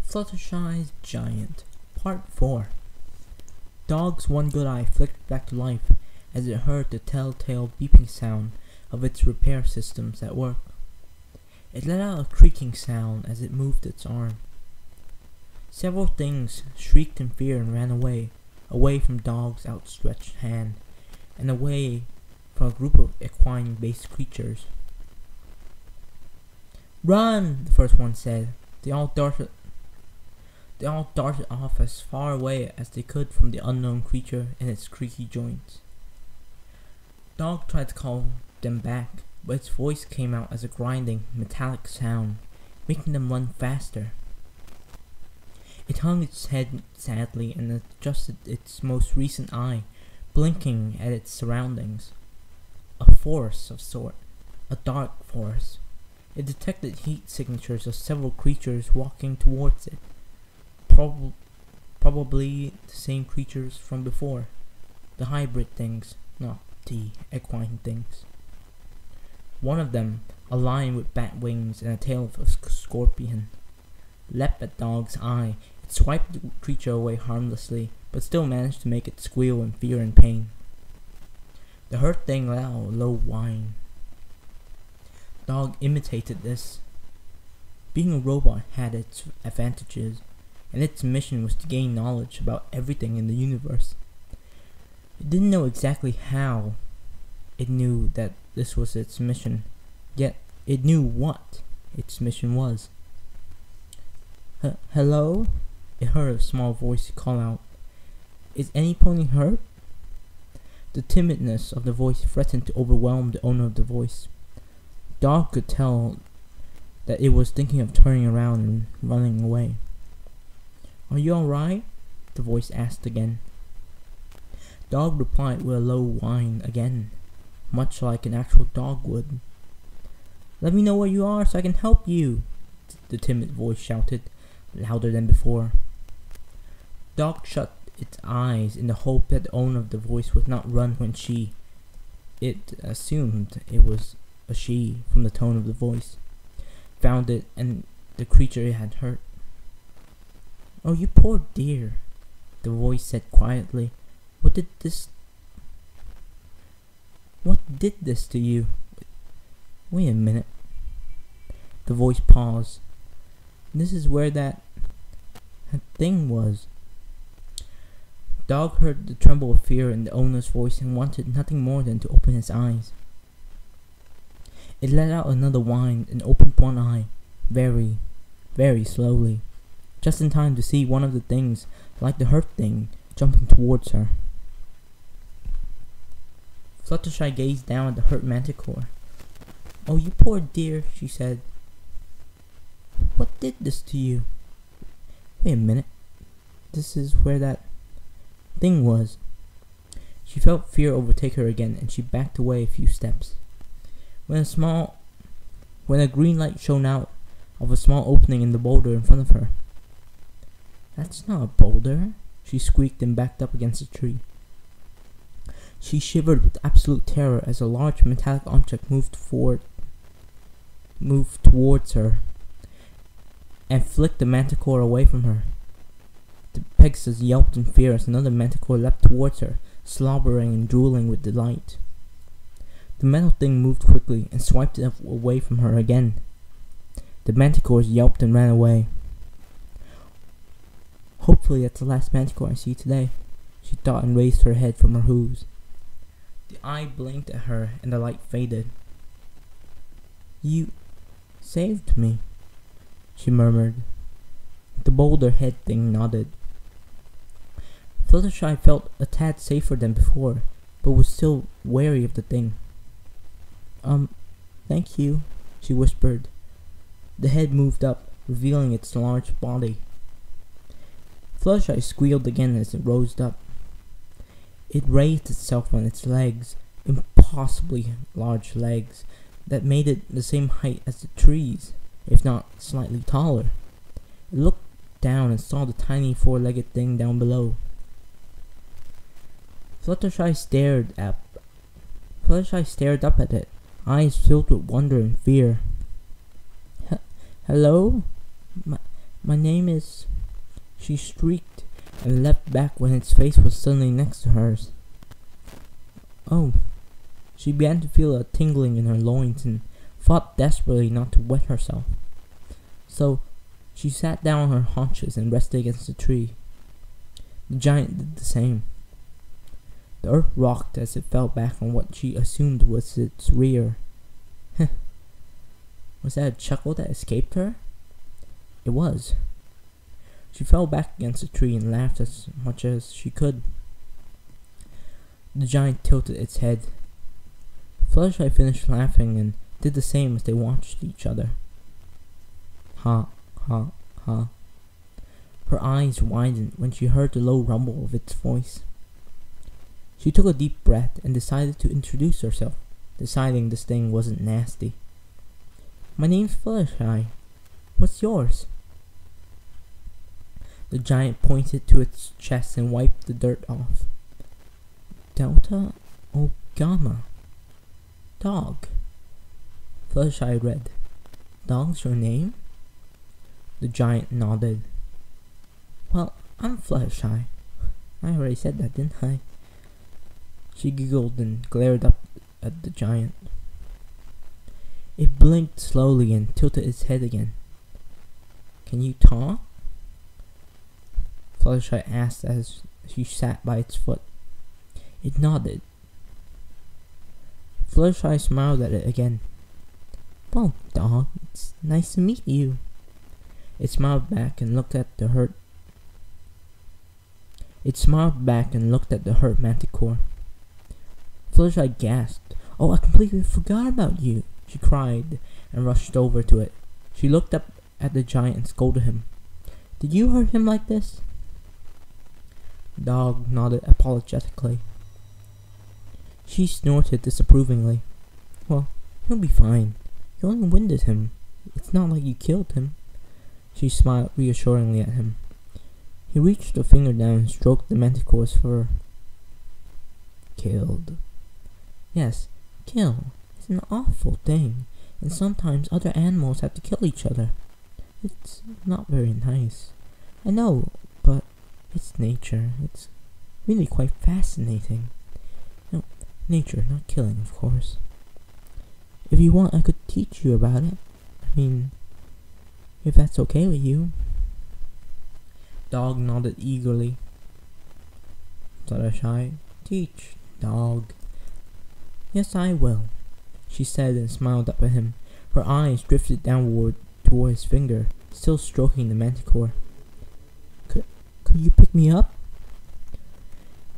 Fluttershy's Giant, Part 4. Dog's one good eye flickered back to life as it heard the telltale beeping sound of its repair systems at work. It let out a creaking sound as it moved its arm. Several things shrieked in fear and ran away from Dog's outstretched hand, and away from a group of equine-based creatures. "Run!" the first one said. They all darted off as far away as they could from the unknown creature and its creaky joints. Dog tried to call them back, but its voice came out as a grinding, metallic sound, making them run faster. It hung its head sadly and adjusted its most recent eye, blinking at its surroundings. A forest of sort, a dark forest. It detected heat signatures of several creatures walking towards it. Probably the same creatures from before. The hybrid things, not the equine things. One of them, a lion with bat wings and a tail of a scorpion, leapt at Dog's eye. It swiped the creature away harmlessly, but still managed to make it squeal in fear and pain. The hurt thing let out a low whine. Dog imitated this. Being a robot had its advantages, and its mission was to gain knowledge about everything in the universe. It didn't know exactly how it knew that this was its mission, yet it knew what its mission was. "Hello?" It heard a small voice call out. "Is any pony hurt?" The timidness of the voice threatened to overwhelm the owner of the voice. Dog could tell that it was thinking of turning around and running away. "Are you alright?" the voice asked again. Dog replied with a low whine again, much like an actual dog would. "Let me know where you are so I can help you," the timid voice shouted, louder than before. Dog shut its eyes in the hope that the owner of the voice would not run when it assumed it was a she from the tone of the voice, found it and the creature it had hurt. "Oh, you poor dear," the voice said quietly. What did this to you?" "Wait a minute." The voice paused. "This is where that thing was." Dog heard the tremble of fear in the owner's voice and wanted nothing more than to open his eyes. It let out another whine and opened one eye, very, very slowly, just in time to see one of the things, like the hurt thing, jumping towards her. Fluttershy gazed down at the hurt manticore. "Oh, you poor dear," she said. "What did this to you?" "Wait a minute. This is where that thing was." She felt fear overtake her again, and she backed away a few steps. When a green light shone out of a small opening in the boulder in front of her. "That's not a boulder," she squeaked and backed up against a tree. She shivered with absolute terror as a large metallic object moved towards her and flicked the manticore away from her. The Pegasus yelped in fear as another manticore leapt towards her, slobbering and drooling with delight. The metal thing moved quickly and swiped it away from her again. The manticores yelped and ran away. "Hopefully that's the last manticore I see today," she thought, and raised her head from her hooves. The eye blinked at her and the light faded. "You saved me," she murmured. The boulder head thing nodded. Fluttershy felt a tad safer than before, but was still wary of the thing. Thank you," she whispered. The head moved up, revealing its large body. Fluttershy squealed again as it rose up. It raised itself on its legs, impossibly large legs, that made it the same height as the trees, if not slightly taller. It looked down and saw the tiny four-legged thing down below. Fluttershy Fluttershy stared up at it, eyes filled with wonder and fear. Hello? My name is... She shrieked and leapt back when its face was suddenly next to hers. Oh. She began to feel a tingling in her loins and fought desperately not to wet herself. So, she sat down on her haunches and rested against the tree. The giant did the same. The earth rocked as it fell back on what she assumed was its rear. Was that a chuckle that escaped her? It was. She fell back against the tree and laughed as much as she could. The giant tilted its head. Fluttershy finished laughing and did the same as they watched each other. Ha, ha, ha. Her eyes widened when she heard the low rumble of its voice. She took a deep breath and decided to introduce herself, deciding this thing wasn't nasty. My name's Fluttershy. What's yours? The giant pointed to its chest and wiped the dirt off. Delta O Gamma. Dog. Fluttershy read. Dog's your name? The giant nodded. Well, I'm Fluttershy. I already said that, didn't I? She giggled and glared up at the giant. It blinked slowly and tilted its head again. Can you talk? Fluttershy asked as she sat by its foot. It nodded. Fluttershy smiled at it again. Well, dog, it's nice to meet you. It smiled back and looked at the hurt. Manticore. Fluttershy gasped. Oh, I completely forgot about you, she cried and rushed over to it. She looked up at the giant and scolded him. Did you hurt him like this? The dog nodded apologetically. She snorted disapprovingly. Well, he'll be fine. You only winded him. It's not like you killed him. She smiled reassuringly at him. He reached a finger down and stroked the Manticore's fur. Killed. Yes, kill. It's an awful thing, and sometimes other animals have to kill each other. It's not very nice. I know, but it's nature. It's really quite fascinating. No, nature, not killing, of course. If you want, I could teach you about it. I mean, if that's okay with you. Dog nodded eagerly. Fluttershy, teach, dog. Yes, I will, she said and smiled up at him. Her eyes drifted downward toward his finger, still stroking the Manticore. Could you pick me up?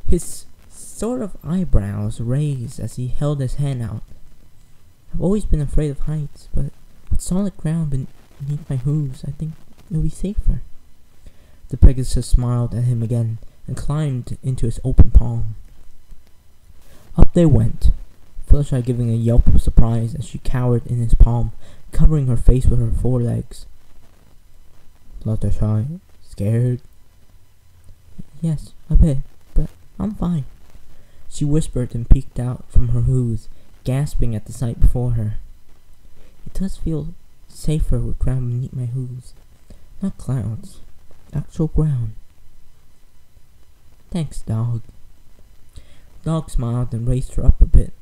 His sort of eyebrows raised as he held his hand out. I've always been afraid of heights, but with solid ground beneath my hooves, I think it'll be safer. The Pegasus smiled at him again and climbed into his open palm. Up they went, Fluttershy giving a yelp of surprise as she cowered in his palm, covering her face with her forelegs. Fluttershy, scared? Yes, a bit, but I'm fine. She whispered and peeked out from her hooves, gasping at the sight before her. It does feel safer with ground beneath my hooves. Not clouds. Actual ground. Thanks, dog. Dog smiled and raised her up a bit.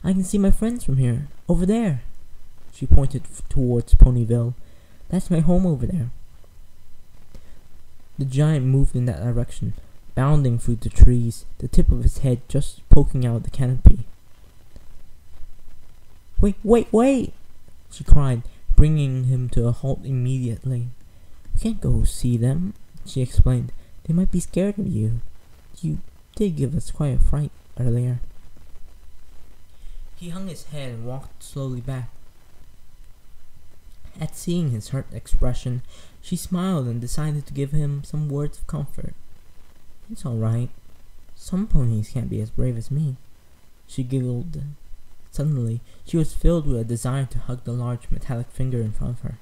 I can see my friends from here. Over there. She pointed towards Ponyville. That's my home over there. The giant moved in that direction, bounding through the trees, the tip of his head just poking out of the canopy. Wait! She cried, bringing him to a halt immediately. We can't go see them, she explained. They might be scared of you. You did give us quite a fright earlier. He hung his head and walked slowly back. At seeing his hurt expression, she smiled and decided to give him some words of comfort. It's alright. Some ponies can't be as brave as me. She giggled. Suddenly, she was filled with a desire to hug the large metallic finger in front of her.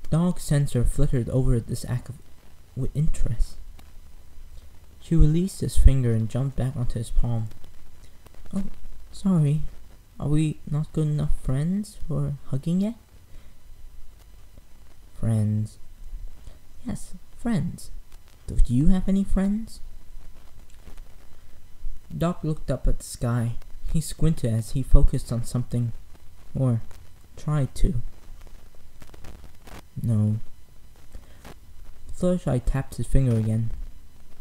Dog's sensor flittered over this act with interest. She released his finger and jumped back onto his palm. Sorry, are we not good enough friends for hugging yet? Friends. Yes, friends. Don't you have any friends? Doc looked up at the sky. He squinted as he focused on something. Or tried to. No. Fluttershy tapped his finger again.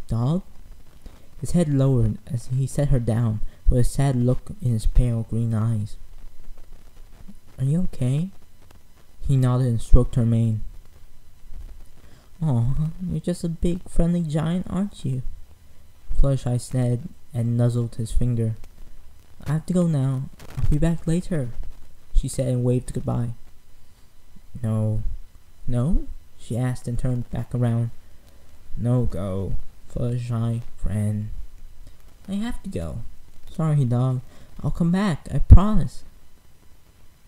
Dog? His head lowered as he set her down with a sad look in his pale green eyes. Are you okay? He nodded and stroked her mane. Aw, you're just a big friendly giant, aren't you? Fluttershy said and nuzzled his finger. I have to go now. I'll be back later, she said and waved goodbye. No. No? She asked and turned back around. No go, Fluttershy, friend. I have to go. Sorry, dog. I'll come back, I promise.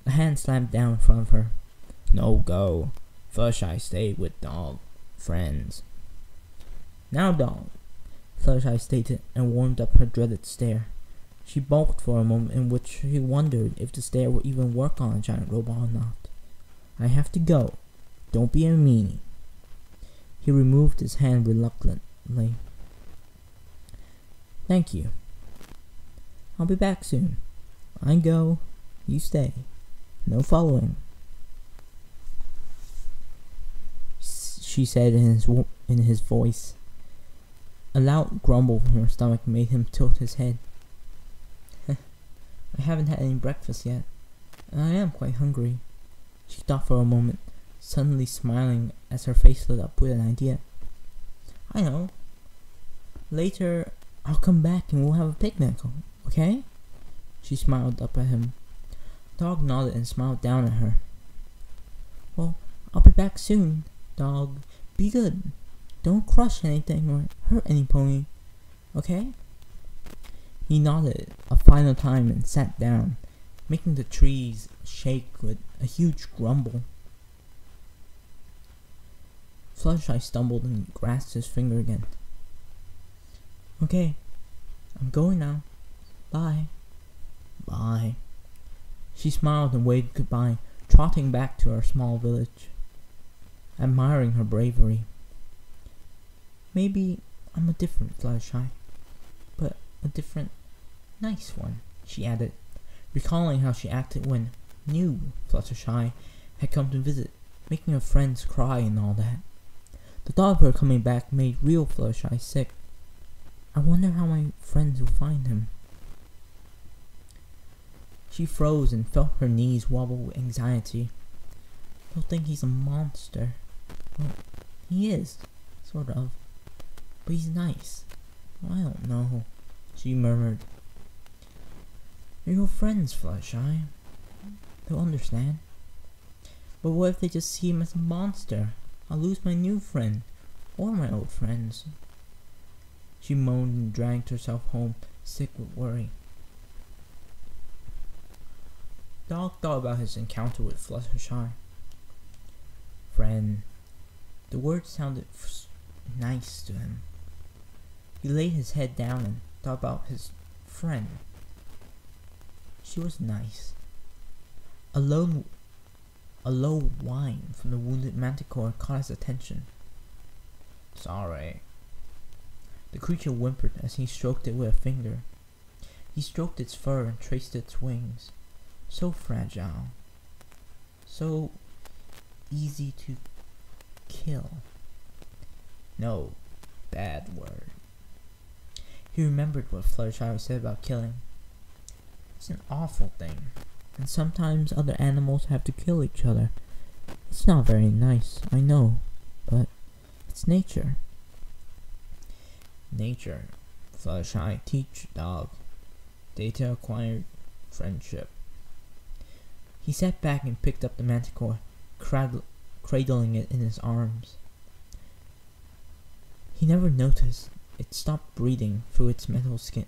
A hand slammed down in front of her. No go. Fluttershy stay with dog. Friends. Now, dog. Fluttershy stated and warmed up her dreaded stare. She balked for a moment in which she wondered if the stare would even work on a giant robot or not. I have to go. Don't be a meanie. He removed his hand reluctantly. Thank you. I'll be back soon. I go. You stay. No following. She said in his voice. A loud grumble from her stomach made him tilt his head. I haven't had any breakfast yet, and I am quite hungry. She thought for a moment, suddenly smiling as her face lit up with an idea. I know. Later, I'll come back and we'll have a picnic, okay? She smiled up at him. Dog nodded and smiled down at her. Well, I'll be back soon, dog. Be good. Don't crush anything or hurt any pony, okay? He nodded a final time and sat down, making the trees shake with a huge grumble. Fluttershy stumbled and grasped his finger again. Okay, I'm going now. Bye. Bye. She smiled and waved goodbye, trotting back to her small village, admiring her bravery. Maybe I'm a different Fluttershy, but a different, nice one, she added, recalling how she acted when new Fluttershy had come to visit, making her friends cry and all that. The thought of her coming back made real Fluttershy sick. I wonder how my friends will find him. She froze and felt her knees wobble with anxiety. They'll think he's a monster. Well, he is, sort of. But he's nice. Well, I don't know, she murmured. You're your friends, Fluttershy. They'll understand. But what if they just see him as a monster? I'll lose my new friend, or my old friends. She moaned and dragged herself home, sick with worry. Dog thought about his encounter with Fluttershy. Friend. The word sounded nice to him. He laid his head down and thought about his friend. She was nice. A low whine from the wounded manticore caught his attention. Sorry. The creature whimpered as he stroked it with a finger. He stroked its fur and traced its wings. So fragile. So easy to kill. No, bad word. He remembered what Fluttershy said about killing. It's an awful thing, and sometimes other animals have to kill each other. It's not very nice, I know, but it's nature. Nature, Fluttershy, teach dog. Data acquired, friendship. He sat back and picked up the manticore, cradling it in his arms. He never noticed it stopped breathing through its metal skin.